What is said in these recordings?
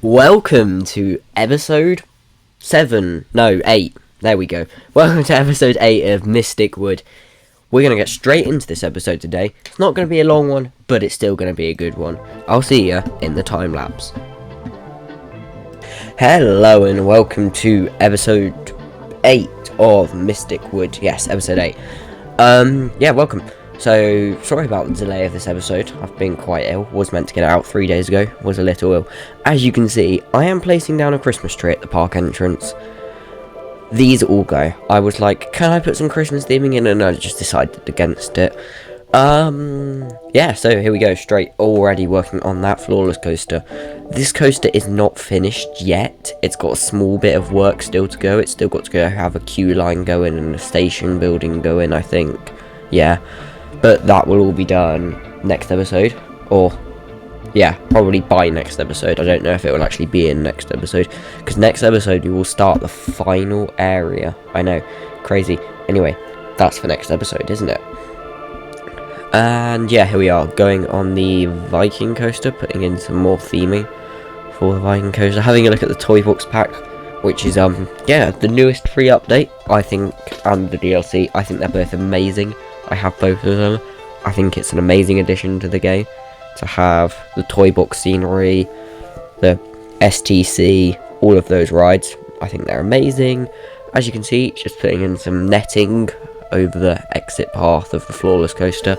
Welcome to episode 7, no, 8, there we go. Welcome to episode 8 of Mystic Wood. We're going to get straight into this episode today. It's not going to be a long one, but it's still going to be a good one. I'll see you in the time lapse. Hello and welcome to episode 8 of Mystic Wood. Yes, episode 8. Welcome. So, sorry about the delay of this episode. I've been quite ill. Was meant to get it out 3 days ago. Was a little ill. As you can see, I am placing down a Christmas tree at the park entrance. These all go. I was like, can I put some Christmas theming in? And I just decided against it. So here we go. Straight. Already working on that Flawless coaster. This coaster is not finished yet. It's got a small bit of work still to go. It's still got to go have a queue line going and a station building going, I think. Yeah. But that will all be done next episode, or probably by next episode. I don't know if it will actually be in next episode, because next episode we will start the final area. I know, crazy. Anyway, that's for next episode, isn't it? And yeah, here we are, going on the Viking coaster, putting in some more theming for the Viking coaster, having a look at the Toy Box pack, which is the newest free update, I think, and the DLC. I think they're both amazing. I have both of them. I think it's an amazing addition to the game to have the Toy Box scenery, the STC, all of those rides. I think they're amazing. As you can see, just putting in some netting over the exit path of the Flawless coaster.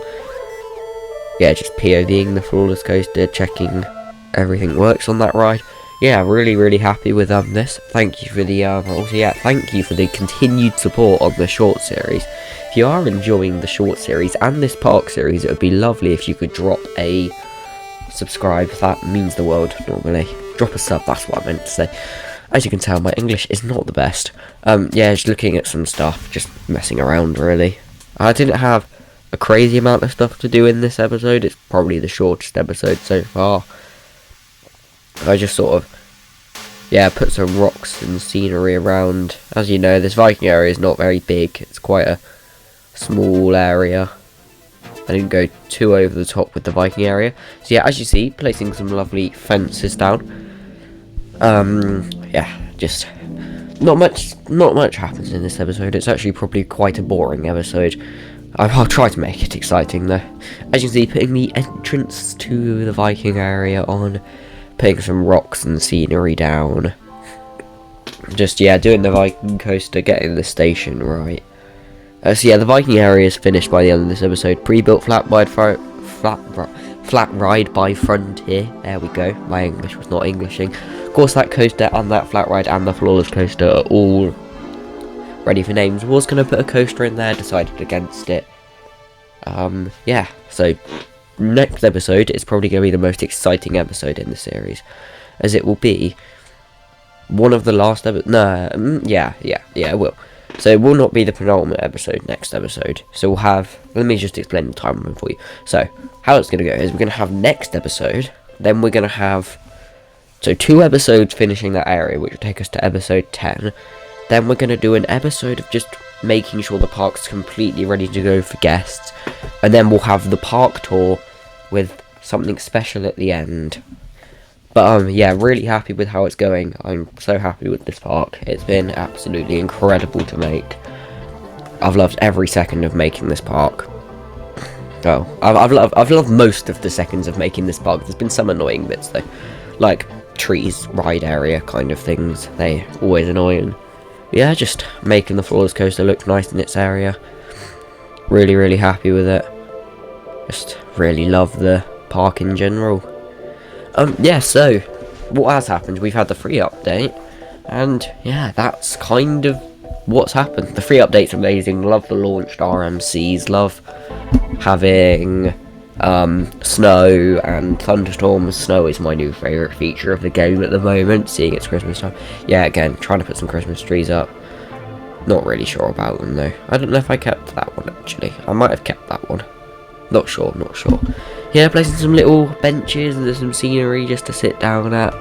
Yeah, just POVing the Flawless coaster, checking everything works on that ride. Yeah, really happy with this. Thank you for the thank you for the continued support on the short series. If you are enjoying the short series and this park series, it would be lovely if you could drop a subscribe. That means the world normally. Drop a sub, that's what I meant to say. As you can tell, my English is not the best. Just looking at some stuff, just messing around really. I didn't have a crazy amount of stuff to do in this episode. It's probably the shortest episode so far. I just sort of put some rocks and scenery around. As you know, this Viking area is not very big. It's quite a small area. I didn't go too over the top with the Viking area. So yeah, as you see, placing some lovely fences down. Just not much happens in this episode. It's actually probably quite a boring episode. I'll try to make it exciting though. As you can see, putting the entrance to the Viking area on, putting some rocks and scenery down. Just doing the Viking coaster, getting the station right. The Viking area is finished by the end of this episode. Pre-built flat ride by Frontier. There we go. My English was not Englishing. Of course, that coaster and that flat ride and the Flawless coaster are all ready for names. Was going to put a coaster in there, decided against it. So next episode is probably going to be the most exciting episode in the series, as it will be one of the last it will. So it will not be the penultimate episode next episode. So we'll have, let me just explain the timeline for you. So how it's going to go is we're going to have next episode, then we're going to have 2 episodes finishing that area, which will take us to episode 10. Then we're going to do an episode of just making sure the park's completely ready to go for guests, and then we'll have the park tour with something special at the end. But really happy with how it's going. I'm so happy with this park. It's been absolutely incredible to make. I've loved every second of making this park. Oh, I've loved most of the seconds of making this park. There's been some annoying bits though, like trees, ride area kind of things. They always annoying. Yeah, just making the Flawless coaster look nice in its area. Really happy with it. Just really love the park in general. So what has happened? We've had the free update, and that's kind of what's happened. The free update's amazing. Love the launched RMCs. Love having snow and thunderstorms. Snow is my new favourite feature of the game at the moment, seeing it's Christmas time. Again, trying to put some Christmas trees up. Not really sure about them though. I don't know if I kept that one actually. I might have kept that one. Not sure. Placing some little benches and there's some scenery just to sit down at.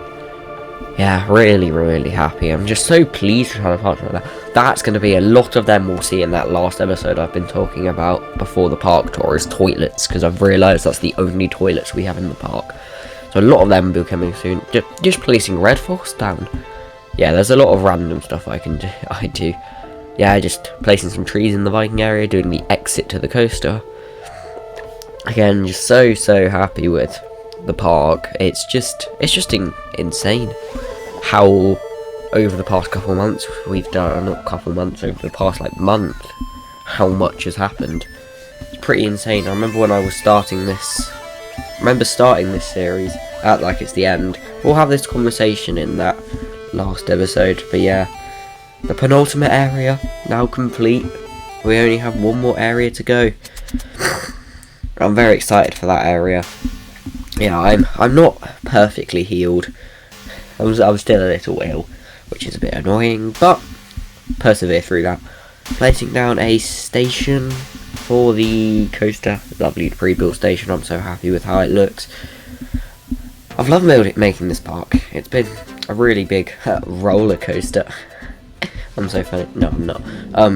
Really happy. I'm just so pleased with how the park's like that. That's going to be a lot of them we'll see in that last episode I've been talking about before the park tour is toilets, because I've realised that's the only toilets we have in the park. So a lot of them will be coming soon. Just placing Red Force down. Yeah, there's a lot of random stuff I can do. Yeah, just placing some trees in the Viking area, doing the exit to the coaster. Again, just so happy with the park. It's just insane how over the past couple months we've done, not couple months, over the past like month, how much has happened. It's pretty insane. I remember when I was starting this series at like it's the end. We'll have this conversation in that last episode, but yeah, the penultimate area now complete. We only have one more area to go. I'm very excited for that area. Yeah, I'm not perfectly healed. I'm still a little ill, which is a bit annoying, but persevere through that. Placing down a station for the coaster. Lovely pre-built station. I'm so happy with how it looks. I've loved making this park. It's been a really big roller coaster. I'm so funny. No, I'm not.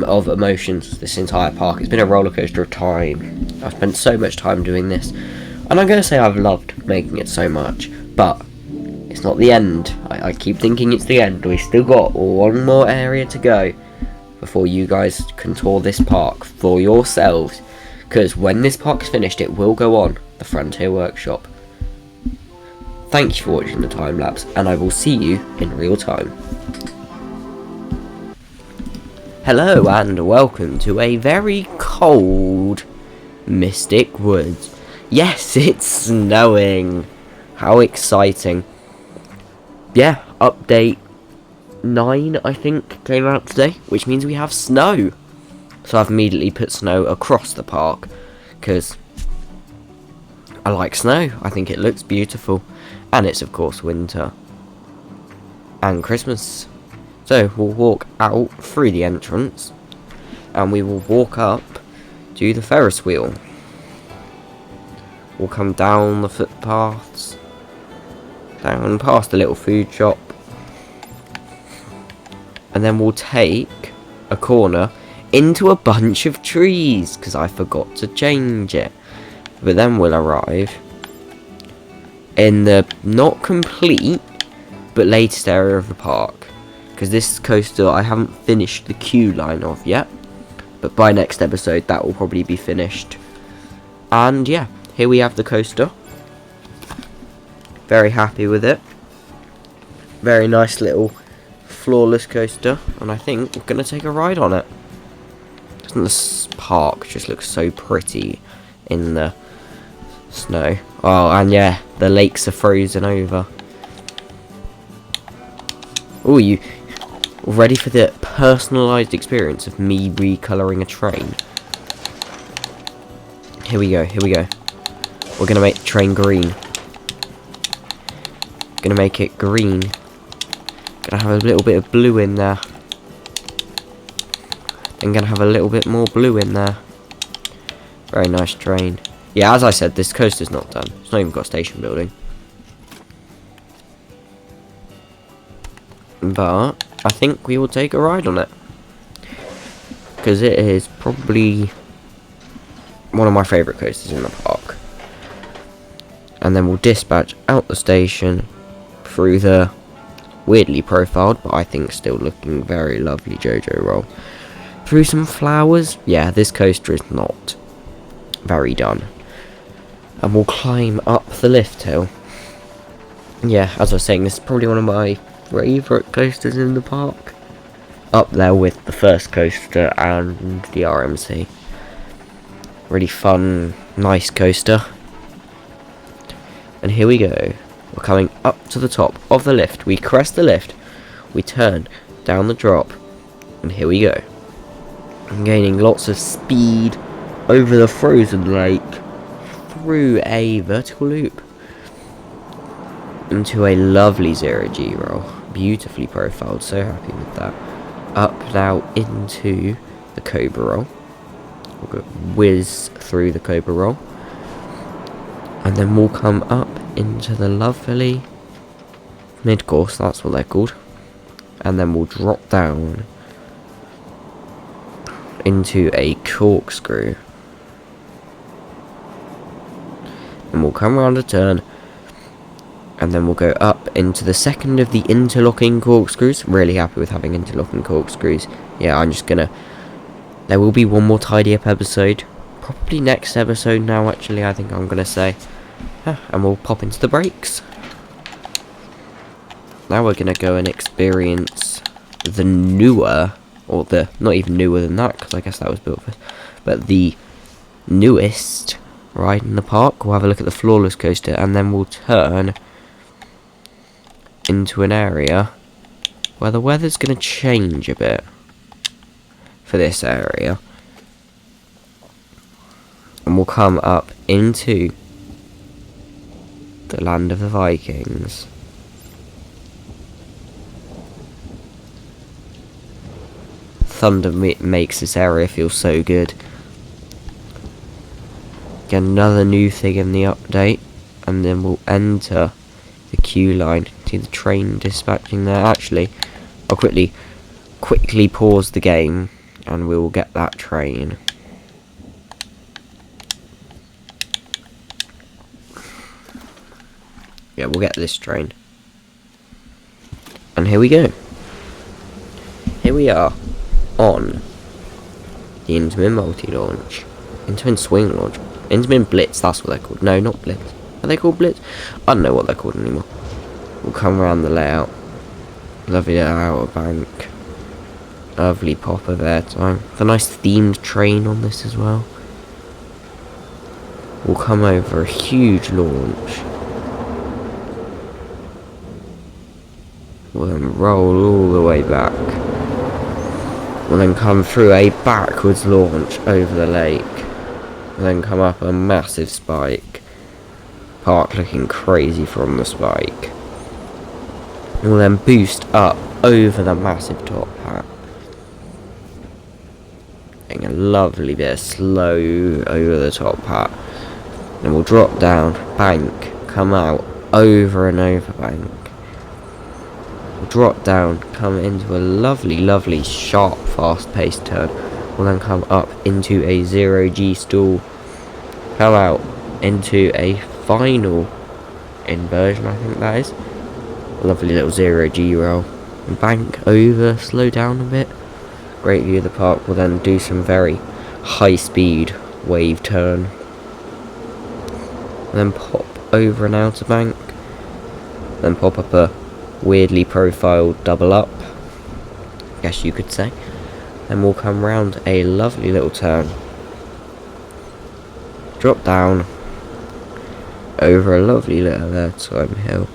Of emotions. This entire park. It's been a roller coaster of time. I've spent so much time doing this, and I'm gonna say I've loved making it so much. But it's not the end. I keep thinking it's the end. We still got one more area to go before you guys can tour this park for yourselves. Because when this park's finished, it will go on the Frontier Workshop. Thank you for watching the time lapse, and I will see you in real time. Hello and welcome to a very cold Mystic Woods. Yes, it's snowing. How exciting. Yeah, update 9 I think came out today, which means we have snow. So I've immediately put snow across the park because I like snow. I think it looks beautiful, and it's of course winter and Christmas. So we'll walk out through the entrance and we will walk up to the Ferris wheel. We'll come down the footpaths, down past the little food shop, and then we'll take a corner into a bunch of trees because I forgot to change it. But then we'll arrive in the not complete but latest area of the park, because this coaster I haven't finished the queue line of yet, but by next episode that will probably be finished. And yeah, here we have the coaster. Very happy with it. Very nice little floorless coaster, and I think we're going to take a ride on it. Doesn't this park just look so pretty in the snow? Oh, and yeah, the lakes are frozen over. Oh, you ready for the personalised experience of me recolouring a train? Here we go, here we go. We're going to make the train green. Going to make it green. Going to have a little bit of blue in there. Then going to have a little bit more blue in there. Very nice train. Yeah, as I said, this coaster's not done. It's not even got station building. But I think we will take a ride on it, because it is probably one of my favourite coasters in the park. And then we'll dispatch out the station through the weirdly profiled, but I think still looking very lovely JoJo roll. Through some flowers. Yeah, this coaster is not very done. And we'll climb up the lift hill. Yeah, as I was saying, this is probably one of my favourite coasters in the park. Up there with the first coaster and the RMC. Really fun, nice coaster. And here we go. We're coming up to the top of the lift. We crest the lift. We turn down the drop. And here we go. I'm gaining lots of speed over the frozen lake, through a vertical loop, into a lovely 0G roll. Beautifully profiled, so happy with that. Up now into the Cobra roll. We'll go whiz through the Cobra roll. And then we'll come up into the lovely mid-course, that's what they're called. And then we'll drop down into a corkscrew. And we'll come around a turn And then we'll go up into the second of the interlocking corkscrews. Really happy with having interlocking corkscrews. Yeah, I'm just gonna... There will be one more tidy up episode. Probably next episode now, actually, I think I'm gonna say. And we'll pop into the brakes. Now we're gonna go and experience the newer, or the... Not even newer than that, because I guess that was built first. But the newest ride in the park. We'll have a look at the Flawless Coaster, and then we'll turn into an area where the weather's going to change a bit for this area, and we'll come up into the land of the Vikings. Thunder makes this area feel so good. Get another new thing in the update, and then we'll enter the queue line. See the train dispatching there. Actually, I'll quickly pause the game, and we will get that train. Yeah, we'll get this train. And here we go. Here we are on the Intamin multi-launch. Intamin swing launch. Intamin Blitz, that's what they're called. No, not Blitz. Are they called Blitz? I don't know what they're called anymore. We'll come around the layout. Lovely little outer bank. Lovely pop of airtime. The nice themed train on this as well. We'll come over a huge launch. We'll then roll all the way back. We'll then come through a backwards launch over the lake. We'll then come up a massive spike. Park looking crazy from the spike. We'll then boost up over the massive top hat. Getting a lovely bit of slow over the top hat. Then we'll drop down, bank, come out, over and over bank. We'll drop down, come into a lovely, sharp, fast-paced turn. We'll then come up into a 0G stall. Come out into a final inversion, I think that is. A lovely little 0G roll. Bank over, slow down a bit. Great view of the park. We'll then do some very high-speed wave turn. And then pop over an outer bank. Then pop up a weirdly profiled double up, I guess you could say. Then we'll come round a lovely little turn. Drop down over a lovely little airtime hill.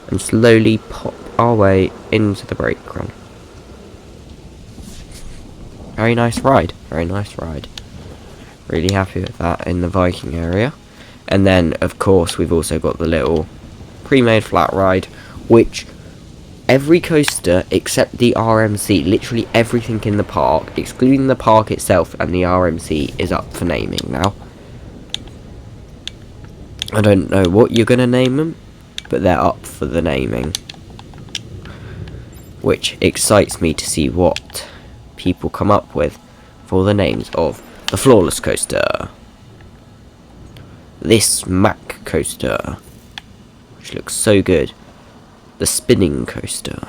And slowly pop our way into the brake run. Very nice ride. Very nice ride. Really happy with that in the Viking area. And then, of course, we've also got the little pre-made flat ride, which every coaster except the RMC, literally everything in the park, excluding the park itself and the RMC, is up for naming now. I don't know what you're going to name them, but they're up for the naming. Which excites me to see what people come up with for the names of the Flawless Coaster, this Mack Coaster, which looks so good, the Spinning Coaster,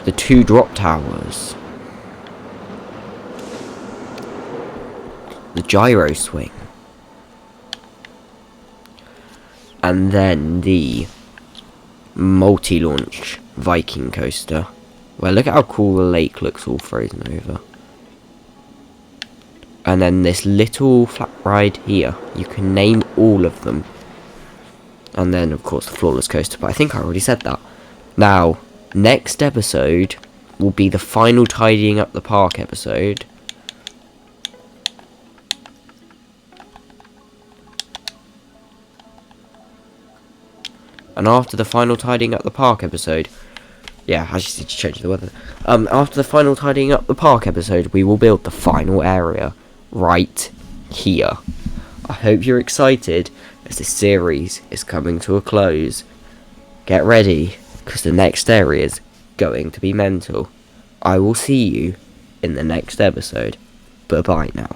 the 2 Drop Towers, the Gyro Swing, and then the multi-launch Viking Coaster. Well, look at how cool the lake looks all frozen over. And then this little flat ride here. You can name all of them. And then, of course, the Flawless Coaster. But I think I already said that. Now, next episode will be the final tidying up the park episode. And after the final tidying up the park episode... Yeah, I just need to change the weather. After the final tidying up the park episode, we will build the final area right here. I hope you're excited as this series is coming to a close. Get ready, because the next area is going to be mental. I will see you in the next episode. Bye-bye now.